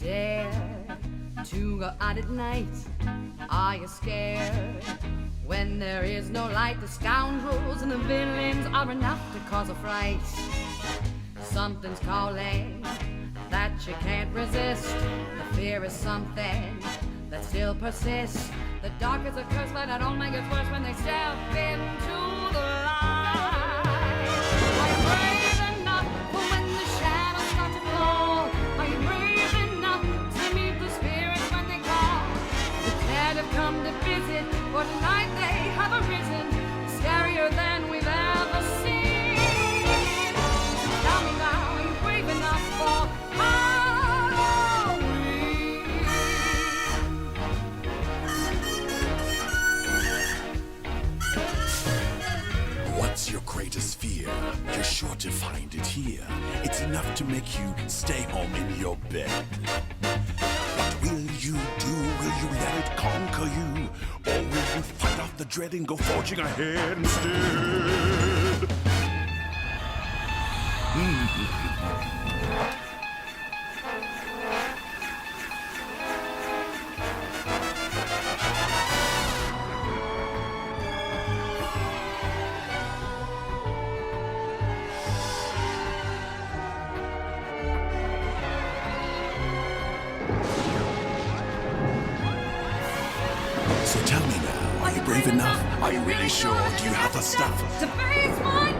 dare to go out at night? Are you scared? When there is no light, the scoundrels and the villains are enough to cause a fright. Something's calling that you can't resist. The fear is something that still persists. The dark is a curse, but it all makes it worse when they step into the light. Are you brave enough for when the shadows start to fall? Are you brave enough to meet the spirits when they call? The dead have come to visit, for tonight they have arisen, scarier than we've ever seen. Tell me now, are you brave enough for Halloween? What's your greatest fear? You're sure to find it here. It's enough to make you stay home in your bed. What will you do? Will you let it conquer you? Or will you fight off the dread and go forging ahead instead? So tell me now, are you brave enough? Are you really sure? Do you have the stuff? To face my